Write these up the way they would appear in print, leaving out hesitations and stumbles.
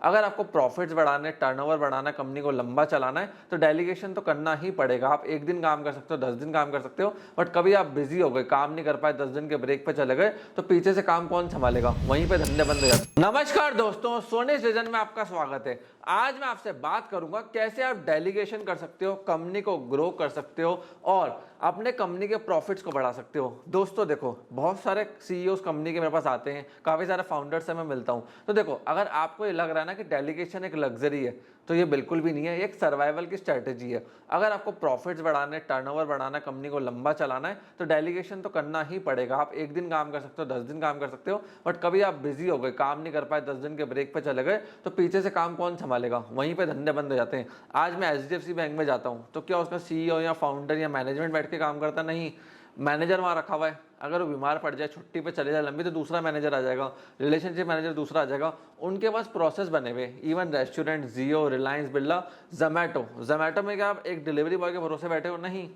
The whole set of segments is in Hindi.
अगर आपको प्रॉफिट्स बढ़ाने, टर्नओवर बढ़ाना, कंपनी को लंबा चलाना है तो डेलीगेशन तो करना ही पड़ेगा। आप एक दिन काम कर सकते हो, 10 दिन काम कर सकते हो, बट कभी आप बिजी हो गए, काम नहीं कर पाए, 10 दिन के ब्रेक पे चले गए तो पीछे से काम कौन संभालेगा? वहीं पे धंधे बंद हो जाते। नमस्कार दोस्तों, सोने विजन में आपका स्वागत है। आज मैं आपसे बात करूंगा कैसे आप डेलीगेशन कर सकते हो, कंपनी को ग्रो कर सकते हो और अपने कंपनी के प्रॉफिट्स को बढ़ा सकते हो। दोस्तों देखो, बहुत सारे सीईओ कंपनी के मेरे पास आते हैं, काफी सारे फाउंडर्स से मैं मिलता हूं। तो देखो, अगर आपको ये लग रहा है ना कि डेलीगेशन एक लग्जरी है, तो ये बिल्कुल भी नहीं है, ये एक सर्वाइवल की स्ट्रेटेजी है। अगर आपको प्रॉफिट्स बढ़ाने, टर्नओवर बढ़ाना, कंपनी को लंबा चलाना है तो डेलीगेशन तो करना ही पड़ेगा। आप एक दिन काम कर सकते हो, 10 दिन काम कर सकते हो, बट कभी आप बिजी हो गए, काम नहीं कर पाए, 10 दिन के ब्रेक पे चले गए तो पीछे से काम कौन संभालेगा? वहीं पे धंधे बंद हो जाते हैं। आज मैं HDFC बैंक में जाता हूँ तो क्या उसका सीईओ या फाउंडर या मैनेजमेंट बैठ के काम करता? नहीं, मैनेजर वहां रखा हुआ है। अगर वो बीमार पड़ जाए, छुट्टी पे चले जाए लंबी, तो दूसरा मैनेजर आ जाएगा, रिलेशनशिप मैनेजर दूसरा आ जाएगा। उनके पास प्रोसेस बने हुए। इवन रेस्टोरेंट, जियो, रिलायंस, बिरला, जोमैटो में क्या आप एक डिलीवरी बॉय के भरोसे बैठे हो? नहीं,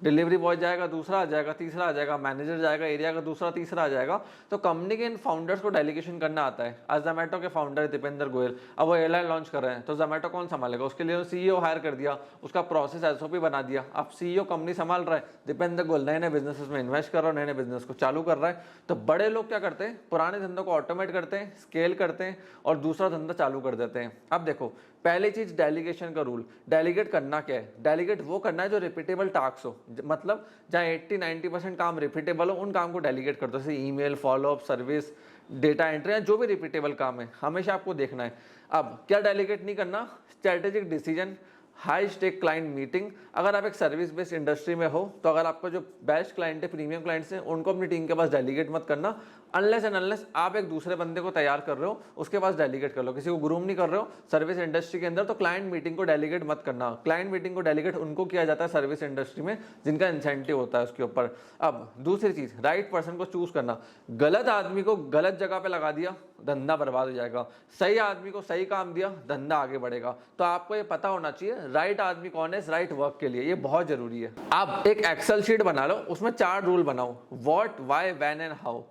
डिलीवरी बॉय जाएगा, दूसरा आ जाएगा, तीसरा आ जाएगा, मैनेजर जाएगा, एरिया का दूसरा, तीसरा आ जाएगा। तो कंपनी के इन फाउंडर्स को डेलीगेशन करना आता है। आज जोमैटो के फाउंडर दीपेंद्र गोयल, अब वो एयरलाइन लॉन्च कर रहे हैं, तो जोमैटो कौन संभालेगा? उसके लिए सीईओ हायर कर दिया, उसका प्रोसेस SOP बना दिया। अब सीईओ कंपनी संभाल रहा है, दीपेंद्र गोयल नए नए बिजनेसेस में इन्वेस्ट कर रहा है, नए नए बिजनेस को चालू कर रहा है। तो बड़े लोग क्या करते हैं? पुराने धंधों को ऑटोमेट करते हैं, स्केल करते हैं और दूसरा धंधा चालू कर देते हैं। अब देखो, पहली चीज डेलीगेशन का रूल। डेलीगेट करना क्या है? डेलीगेट वो करना है जो रिपीटेबल टास्क हो, मतलब जहाँ 80-90% काम रिपीटेबल हो, उन काम को डेलीगेट कर दो। जैसे email, follow up, service, data entry, या जो भी रिपीटेबल काम है, हमेशा आपको देखना है। अब क्या डेलीगेट नहीं करना? Strategic decision, high stake client meeting. अगर आप एक सर्विस बेस्ड इंडस्ट्री में हो तो अगर आपका जो बेस्ट क्लाइंट है, प्रीमियम क्लाइंट्स हैं, उनको अपनी टीम के पास डेलीगेट मत करना। अनलेस एंड अनलेस आप एक दूसरे बंदे को तैयार कर रहे हो, उसके पास डेलीगेट कर लो। किसी को ग्रूम नहीं कर रहे हो सर्विस इंडस्ट्री के अंदर, तो क्लाइंट मीटिंग को डेलीगेट मत करना। क्लाइंट मीटिंग को डेलीगेट उनको किया जाता है सर्विस इंडस्ट्री में जिनका इंसेंटिव होता है उसके ऊपर। अब दूसरी चीज, राइट पर्सन को चूज करना। गलत आदमी को गलत जगह पे लगा दिया, धंधा बर्बाद हो जाएगा। सही आदमी को सही काम दिया, धंधा आगे बढ़ेगा। तो आपको ये पता होना चाहिए राइट आदमी कौन है राइट वर्क के लिए, ये बहुत जरूरी है। आप एक एक्सेल शीट बना लो, उसमें 4 रूल बनाओ। What, why, when and how.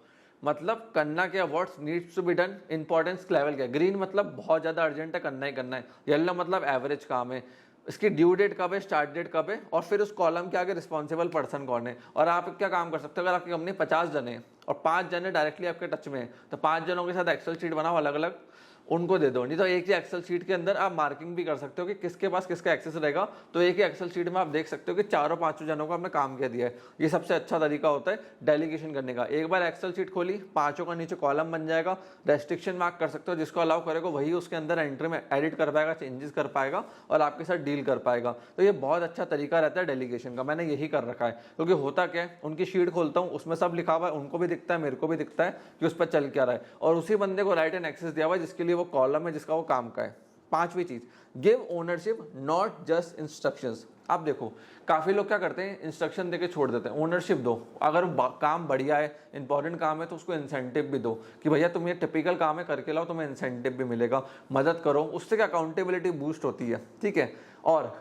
मतलब करना क्या, what's needs to be done, importance level क्या। ग्रीन मतलब बहुत ज्यादा अर्जेंट है, करना ही करना है। येलो मतलब एवरेज काम है, इसकी ड्यू डेट कब है, स्टार्ट डेट कब है, और फिर उस कॉलम के आगे रिस्पॉन्सिबल पर्सन कौन है। और आप क्या काम कर सकते हो? अगर आपकी कंपनी 50 जने हैं और 5 जने डायरेक्टली आपके टच में है, तो 5 जनों के साथ एक्सेल शीट बनाओ, अलग अलग उनको दे दो। नहीं तो एक ही एक्सेल शीट के अंदर आप मार्किंग भी कर सकते हो कि किसके पास किसका एक्सेस रहेगा। तो एक ही एक्सेल शीट में आप देख सकते हो कि 4-5 जनों को आपने काम क्या दिया है। ये सबसे अच्छा तरीका होता है डेलीगेशन करने का। एक बार एक्सेल शीट खोली, 5 का नीचे कॉलम बन जाएगा, रेस्ट्रिक्शन मार्क कर सकते हो, जिसको अलाउ करेगा वही उसके अंदर एंट्री में एडिट कर पाएगा, चेंजेस कर पाएगा और आपके साथ डील कर पाएगा। तो ये बहुत अच्छा तरीका रहता है डेलीगेशन का। मैंने यही कर रखा है, क्योंकि होता क्या है, उनकी शीट खोलता हूँ, उसमें सब लिखा हुआ है, उनको भी दिखता है, मेरे को भी दिखता है कि उस पर चल क्या रहा है, और उसी बंदे को राइट एंड एक्सेस दिया हुआ है जिसके लिए वो कॉलम है, जिसका वो काम का है। 5वीं चीज, give ownership not just instructions. आप देखो, काफी लोग क्या करते हैं, इंस्ट्रक्शन देके छोड़ देते हैं। ओनरशिप दो। अगर काम बढ़िया है, इंपॉर्टेंट काम है, तो उसको इंसेंटिव भी दो कि भैया तुम ये टिपिकल काम है करके लाओ, तुम्हें इंसेंटिव भी मिलेगा, मदद करो। उससे क्या अकाउंटेबिलिटी बूस्ट होती है, ठीक है। और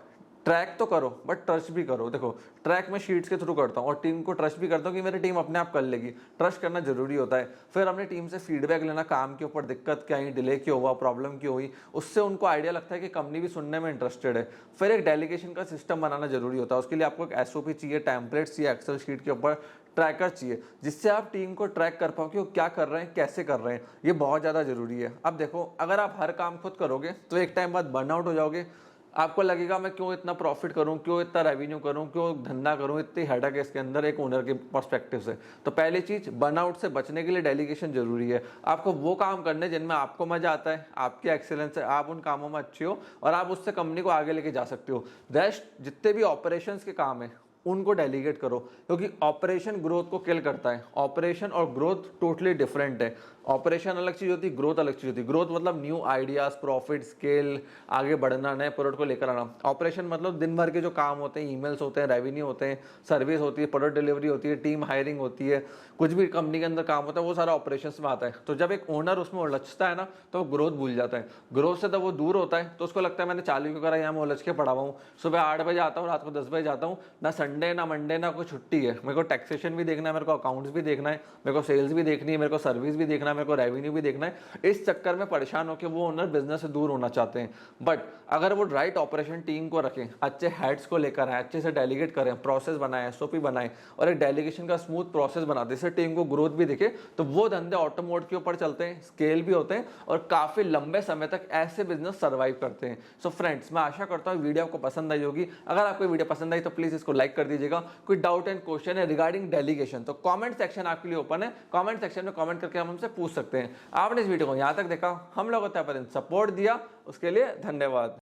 ट्रैक तो करो बट ट्रस्ट भी करो। देखो, ट्रैक मैं शीट्स के थ्रू करता हूँ और टीम को ट्रस्ट भी करता हूँ कि मेरी टीम अपने आप कर लेगी। ट्रस्ट करना जरूरी होता है। फिर अपनी टीम से फीडबैक लेना, काम के ऊपर दिक्कत क्या आई, डिले क्यों हुआ, प्रॉब्लम क्यों हुई, उससे उनको आइडिया लगता है कि कंपनी भी सुनने में इंटरेस्टेड है। फिर एक डेलीगेशन का सिस्टम बनाना जरूरी होता है। उसके लिए आपको एक SOP चाहिए, टेम्पलेट चाहिए, एक्सेल शीट के ऊपर ट्रैकर चाहिए, जिससे आप टीम को ट्रैक कर पाओ कि वो क्या कर रहे हैं, कैसे कर रहे हैं। ये बहुत ज़्यादा जरूरी है। अब देखो, अगर आप हर काम खुद करोगे तो एक टाइम बाद बर्नआउट हो जाओगे। आपको लगेगा मैं क्यों इतना प्रॉफिट करूं, क्यों इतना रेवेन्यू करूं, क्यों धंधा करूं, इतनी हेडेक है इसके अंदर एक ओनर के पर्सपेक्टिव से। तो पहली चीज, बर्नआउट से बचने के लिए डेलीगेशन जरूरी है। आपको वो काम करने जिनमें आपको मजा आता है, आपकी एक्सेलेंस है, आप उन कामों में अच्छे हो और आप उससे कंपनी को आगे लेके जा सकते हो। रेस्ट जितने भी ऑपरेशंस के काम है उनको डेलीगेट करो, क्योंकि ऑपरेशन ग्रोथ को किल करता है। ऑपरेशन और ग्रोथ टोटली डिफरेंट है। ऑपरेशन अलग चीज होती है, ग्रोथ अलग चीज होती है। ग्रोथ मतलब न्यू आइडियाज, प्रॉफिट, स्केल, आगे बढ़ना, नए प्रोडक्ट को लेकर आना। ऑपरेशन मतलब दिन भर के जो काम होते हैं, ईमेल्स होते हैं, रेवेन्यू होते हैं, सर्विस होती है, प्रोडक्ट डिलीवरी होती है, टीम हायरिंग होती है, कुछ भी कंपनी के अंदर काम होता है, वो सारा ऑपरेशन में आता है। तो जब एक ओनर उसमें उलझता है ना, तो वो ग्रोथ भूल जाता है। ग्रोथ से जब वो दूर होता है तो उसको लगता है मैंने चालू क्यों करा, यहाँ मैं उलझ के पड़ा हुआ हूँ। सुबह 8 बजे आता हूँ, रात को 10 बजे जाता हूँ, ना संडे ना मंडे ना कोई छुट्टी है। मेरे को टैक्सेशन भी देखना है, मेरे को अकाउंट्स भी देखना है, मेरे को सेल्स भी देखनी है, मेरे को सर्विस भी देखना है, मेरे को रेवेन्यू भी देखना है। इस चक्कर में परेशान होकर वो ओनर बिजनेस से दूर होना चाहते हैं। बट अगर वो राइट ऑपरेशन टीम को रखें, अच्छे हेड्स को लेकर आए, अच्छे से डेलीगेट करें, प्रोसेस बनाए, एसओपी बनाए और एक डेलीगेशन का स्मूथ प्रोसेस बनाते हैं, इससे टीम को ग्रोथ भी दिखे, तो वो धंधे ऑटोमोड के ऊपर चलते हैं, स्केल भी होते हैं और काफी लंबे समय तक ऐसे बिजनेस सर्वाइव करते हैं। सो फ्रेंड्स, मैं आशा करता हूँ वीडियो आपको पसंद आई होगी। अगर आपको वीडियो पसंद आई तो प्लीज इसको लाइक कर दीजिएगा। कोई डाउट एंड क्वेश्चन है रिगार्डिंग डेलीगेशन तो कमेंट सेक्शन आपके लिए ओपन है, कमेंट सेक्शन में कमेंट करके हम हमसे पूछ सकते हैं। आपने इस वीडियो को यहां तक देखा, हम लोग सपोर्ट दिया, उसके लिए धन्यवाद।